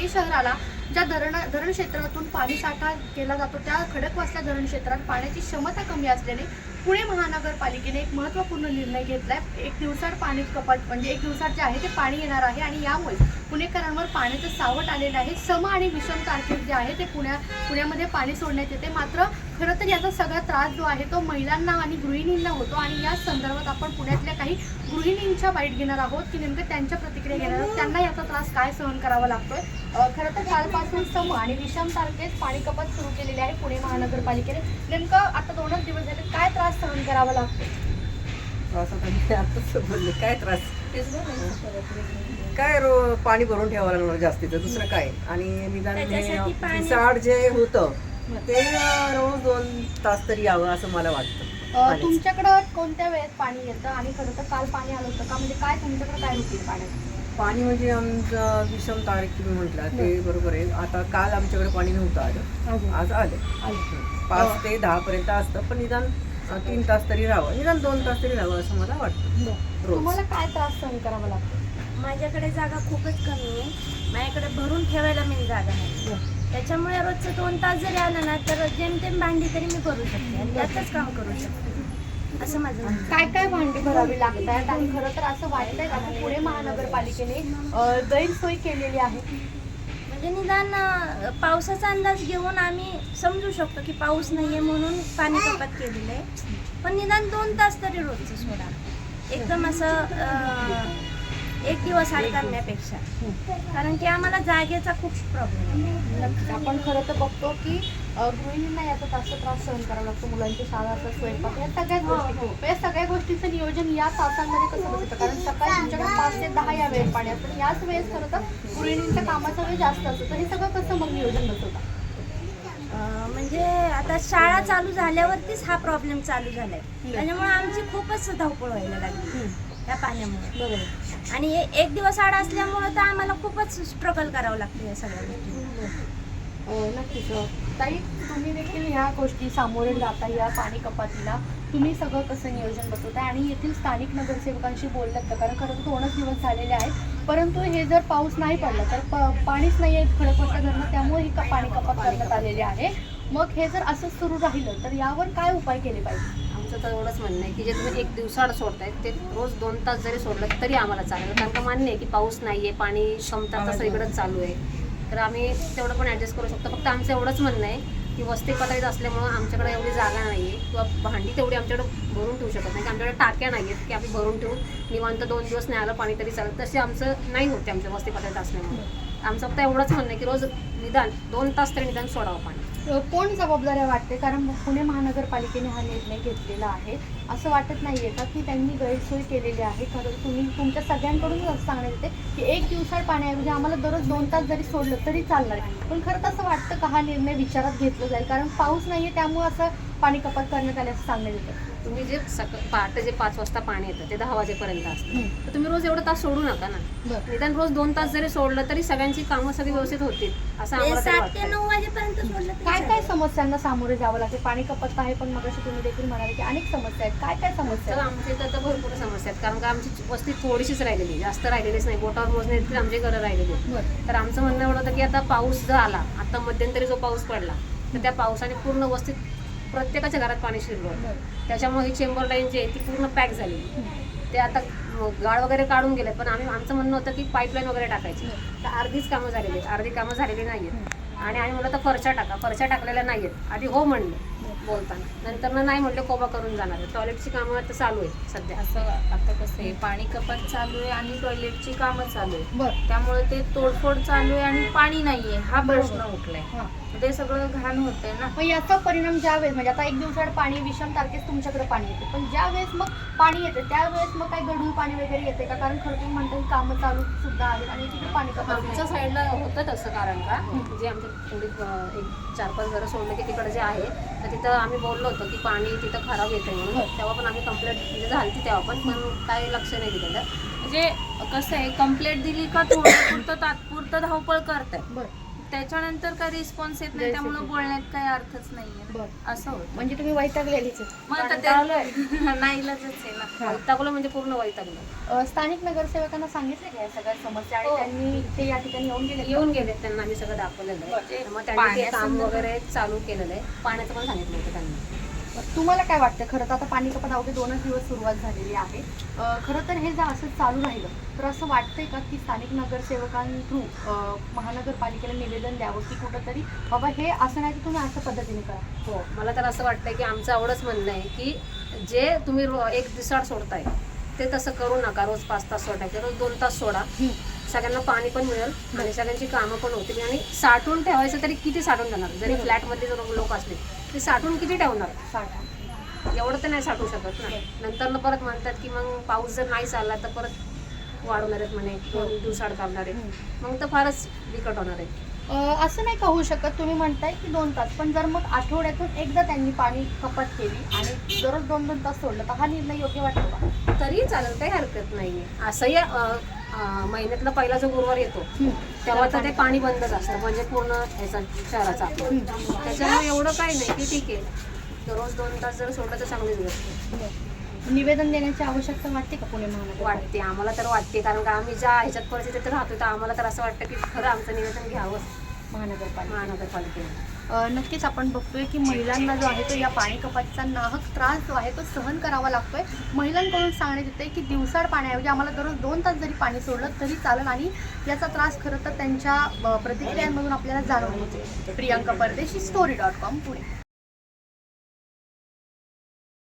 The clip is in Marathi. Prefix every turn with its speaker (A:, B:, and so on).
A: पुणे शहराला ज्या धरण क्षेत्रातून पाणी साठा केला जातो त्या खडकवासला धरण क्षेत्रात पाण्याची क्षमता कमी असल्याने पुणे महानगरपालिकेने एक महत्त्वपूर्ण निर्णय घेतला आहे। एक दिवसाआड पाणी कपात म्हणजे एक दिवसाआड जे आहे ते पाणी येणार आहे आणि यामुळे पुणेकरांवर पाण्याचं सावट आलेलं आहे। सम आणि विषम तारखेत जे आहे ते पुण्यामध्ये पाणी सोडण्यात येते। मात्र खरं तर याचा सगळा त्रास जो आहे तो महिलांना आणि गृहिणींना होतो आणि या संदर्भात आपण पुण्यातल्या काही गृहिणींच्या बाईट घेणार आहोत की नेमकं त्यांच्या प्रतिक्रिया घेणार आहोत, त्यांना याचा त्रास काय सहन करावा लागतोय। खरं तर कालपासून सम आणि विषम तारखेत पाणी कपात सुरू केलेली आहे पुणे महानगरपालिकेने। नेमकं आता 2च दिवस झाले, काय त्रास सहन करावा लागतो?
B: काय त्रास काय पाणी भरून ठेवावं लागणार जास्तीचं, दुसरं काय। आणि निदान साड जे होतं ते रोज 2 तास तरी यावं असं मला वाटतं।
A: तुमच्याकडं कोणत्या वेळेत पाणी येतं आणि खरं तर काल पाणी आलं होतं का? म्हणजे काय तुमच्याकडे काय रुटीन पाण्याचं?
B: पाणी म्हणजे आमचं विषम तारीख तुम्ही म्हटलं ते बरोबर आहे। आता काल आमच्याकडे पाणी नव्हतं आलं, आज आलं 5 ते 10 पर्यंत असतं, पण निदान 3 तास तरी राहावं, निदान 2 तास तरी राहावं असं मला वाटतं।
A: तुम्हाला काय त्रास सहन करावा लागतो?
C: माझ्याकडे जागा खूपच कमी आहे, माझ्याकडे भरून ठेवायला मी जागा नाही, त्याच्यामुळे रोजचं 2 तास जरी आलं ना तर जेमतेम भांडी तरी मी करू शकते आणि त्यातच काम करू शकते असं माझं म्हणणं.
A: काय काय भांडी भरावी लागत आहेत आणि खरं तर असं वाटतंय का की पुणे महानगरपालिकेने गैरसोय केलेली आहे?
C: म्हणजे निदान पावसाचा अंदाज घेऊन आम्ही समजू शकतो की पाऊस नाहीये म्हणून पाणी कपात केलेलं आहे, पण निदान 2 तास तरी रोजचं सोडा, एकदम असं एक दिवस आड करण्यापेक्षा, कारण की आम्हाला जागेचा खूप प्रॉब्लेम आहे।
A: आपण खरं तर बघतो की गृहिणींना याचा जास्त त्रास सहन करावा लागतो, मुलांची शाळा असं स्वयंपाक या सगळ्याच गोष्टी, या सगळ्या गोष्टीचं नियोजन या तासांमध्ये कसं बसतं? कारण सकाळी तुमच्याकडे 5 ते 10 या वेळेत पाणी असतं, याच वेळेस खरं तर गृहिणींच्या कामाचा वेळ जास्त असतो, तर हे सगळं कसं मग नियोजन बसवतं?
C: म्हणजे आता शाळा चालू झाल्यावरतीच हा प्रॉब्लेम चालू झालाय, त्याच्यामुळे आमची खूपच धावपळ व्हायला लागली त्या पाण्यामुळे। बरोबर। आणि एक दिवस आड असल्यामुळे तर आम्हाला खूपच स्ट्रगल करावं लागतं या सगळ्या गोष्टी।
A: नक्कीच ताई, तुम्ही देखील ह्या गोष्टी सामोरे जाता, या पाणी कपातीला तुम्ही सगळं कसं नियोजन बसवताय आणि येथील स्थानिक नगरसेवकांशी बोललात का? कारण खरं तर 2च दिवस झालेले आहेत, परंतु हे जर पाऊस नाही पडला तर पाणीच नाही आहे खडकवासला धरणात, त्यामुळे ही पाणी कपात करण्यात आलेली आहे। मग हे जर असंच सुरू राहिलं तर यावर काय उपाय केले पाहिजे?
D: आमचं तर एवढंच म्हणणं आहे की जे तुम्ही एक दिवसाआड सोडताय ते रोज 2 तास जरी सोडलं तरी आम्हाला चालेल, कारण का मान्य आहे की पाऊस नाही आहे, पाणी क्षमता तसं इकडंच चालू आहे, तर आम्ही तेवढं पण ॲडजस्ट करू शकतो। फक्त आमचं एवढंच म्हणणं आहे की वस्ती पातळीत असल्यामुळं आमच्याकडे एवढी जागा नाही आहे किंवा भांडी तेवढी आमच्याकडे भरून ठेवू शकत नाही, की आमच्याकडे टाक्या नाही आहेत की आम्ही भरून ठेवून निवांत 2 दिवस नाही आलं पाणी तरी चालेल, तसे आमचं नाही होते आमच्या वस्ती पातळीत असल्यामुळे। आमचं फक्त एवढंच म्हणणं आहे की रोज निदान 2 तास तरी निदान सोडावं पाणी।
A: कोण जबाबदाऱ्या वाटते? कारण पुणे महानगरपालिकेने हा निर्णय घेतलेला आहे, असं वाटत नाहीये का की त्यांनी गैरसोय केलेली आहे? खरं तुम्ही तुमच्या सगळ्यांकडूनच असं सांगण्यात येते की एक दिवसाआड पाण्याऐवजी आम्हाला दररोज 2 तास जरी सोडलं तरी चालणार आहे, पण खरं तर असं वाटतं का हा निर्णय विचारात घेतला जाईल? कारण पाऊस नाहीये त्यामुळे असं पाणी कपात करण्यात आले असं सांगण्यात येतं।
D: तुम्ही जे पहाटे जे 5 वाजता पाणी येतं ते 10 वाजेपर्यंत असतं, तर तुम्ही रोज एवढं तास सोडू नका ना, निदान रोज 2 तास जरी सोडलं तरी सगळ्यांची कामं सगळी व्यवस्थित होतील असं आम्हाला तरी
C: 7 ते 9 वाजेपर्यंत सोडलं तरी
A: काय काय समस्यांना सामोरे जावं लागते? पाणी कपात आहे, पण मगाशी तुम्ही देखील म्हणाले की अनेक समस्या आहेत, काय काय समस्या
D: तर
A: आहेत?
D: आमच्या इथं तर भरपूर समस्या आहेत, कारण का आमची वस्ती थोडीशीच राहिलेली, जास्त राहिलेलीच नाही, बोटावर मोजणे इतकी आमची घरं राहिलेली आहेत। तर आमचं म्हणणं एवढं होतं की आता पाऊस जर आला, आता मध्यंतरी जो पाऊस पडला तर त्या पावसाने पूर्ण वस्तीत प्रत्येकाच्या घरात पाणी शिरलं, त्याच्यामुळे ही चेंबर लाईन जी आहे ती पूर्ण पॅक झाली, ते आता गाळ वगैरे काढून गेले, पण आमचं म्हणणं होतं की पाईपलाईन वगैरे टाकायची, तर अर्धीच कामं झालेली आहेत, अर्धी कामं झालेली नाही आहेत। आणि म्हणलं तर फरशा टाकलेल्या नाही आहेत, आधी हो म्हणले बोलताना, नंतर नाही म्हणले कोबा करून जाणार आहे। टॉयलेटची कामं आता चालू आहे सध्या।
E: असं आता कसं आहे, पाणी कपात चालू आहे आणि टॉयलेटची कामं चालू आहे,
A: बरं,
E: त्यामुळे ते तोडफोड चालू आहे आणि पाणी नाहीये हा प्रश्न उठलाय, ते सगळं घाण होतंय ना।
A: मग याचा परिणाम ज्या वेळेस म्हणजे आता एक दिवसाआड पाणी विषम तारखेस तुमच्याकडे पाणी येते, पण ज्या वेळेस मग पाणी येते त्यावेळेस मग काय गढूळ पाणी वगैरे येते का? कारण खरं तुम्ही म्हणता की कामं चालू सुद्धा आहेत आणि तिथे पाणी कपात
D: आमच्या साईडला होतं तसं, कारण का जे आमच्या थोडी एक 4-5 घरं सोडलं की तिकडे जे आहे तर तिथं आम्ही बोललो होतो की पाणी तिथं खराब येतं म्हणून, तेव्हा पण आम्ही कंप्लेंट म्हणजे झाली तेव्हा पण काही लक्ष नाही दिलं।
E: म्हणजे कसं आहे, कंप्लेंट दिली का थोडं पुरतं तात्पुरतं धावपळ करताय,
A: बरं,
E: त्याच्यानंतर काही रिस्पॉन्स येत नाही, त्यामुळे बोलण्यात काही अर्थच नाहीये.
A: बरं.
E: असं होतं.
A: म्हणजे तुम्ही वैतागलेलीच आहे.
E: मग आता
D: कंटाळलोय.
E: ते नाईलाजच आहे ना.
D: वैतागलो म्हणजे पूर्ण वैतागलो.
A: स्थानिक नगरसेवकांना सांगितलं की या सगळ्या समस्या आणि
D: हो.
A: त्यांनी ते या ठिकाणी येऊन गेले.
D: येऊन गेले, त्यांना आम्ही सगळं दाखवलेलं आहे. मग त्यांनी ते काम वगैरे चालू केलेलं आहे. पाण्याचं पण सांगितलं होतं त्यांनी.
A: तुम्हाला काय वाटतं? खरं तर आता पाणी कपात अवघे 2च दिवस सुरुवात झालेली आहे. खरं तर हे जर असं चालू राहिलं तर असं वाटतंय का की स्थानिक नगरसेवकांथ्रू महानगरपालिकेला निवेदन द्यावं की कुठंतरी बाबा हे असं नाही की तुम्ही अशा पद्धतीने करा?
D: हो, मला तर असं वाटतंय की आमचं एवढंच म्हणणं आहे की जे तुम्ही एक दिवसाड सोडताय ते तसं करू नका. रोज 5 तास सोडायचे, रोज 2 तास सोडा. सगळ्यांना पाणी पण मिळेल आणि सगळ्यांची कामं पण होतील. आणि साठवून ठेवायचं तरी किती साठवून ठेवणार? जरी फ्लॅटमध्ये जर लोक असले ते साठवून किती ठेवणार?
A: साठा.
D: एवढं तर नाही साठवू शकत ना. नंतर परत म्हणतात की मग पाऊस जर नाही चालला तर परत वाढवणार आहेत म्हणे, 2 दिवसाड करणार आहेत. मग तर फारच बिकट होणार आहे.
A: असं नाही का होऊ शकत? तुम्ही म्हणताय की 2 तास, पण जर मग आठवड्यातून एकदा त्यांनी पाणी कपात केली आणि दररोज 2-2 तास सोडलं तर हा निर्णय योग्य वाटतो का?
D: तरी चालेल, काही हरकत नाही. असंही महिन्यातला पहिला जो गुरुवार येतो तेव्हा तर ते पाणी बंदच असतं, म्हणजे पूर्ण ह्याचा शहराचा आपलं. त्याच्यामुळे एवढं काही नाही की ठीक आहे, रोज 2 तास जर सोडलं तर चांगलीच गोष्ट.
A: निवेदन देण्याची आवश्यकता वाटते का पुणे महानगर?
D: वाटते, आम्हाला तर वाटते. कारण का आम्ही ज्या ह्याच्यात परिस्थितीत राहतो तर आम्हाला तर असं वाटतं की खरं आमचं निवेदन घ्यावं महानगरपालिकेने.
A: नक्कीच आपण बघतोय की महिलांना जो आहे तो या पाणी कपातीचा नाहक त्रास जो आहे तो सहन करावा लागतोय. महिलांकडून सांगण्यात येते की दिवसाड पाण्याऐवजी आम्हाला दररोज 2 तास जरी पाणी सोडलं तरी चालेल आणि याचा त्रास खरं तर त्यांच्या प्रतिक्रियांमधून आपल्याला जाणवून येते. प्रियांका परदेशी, story.com, पुणे.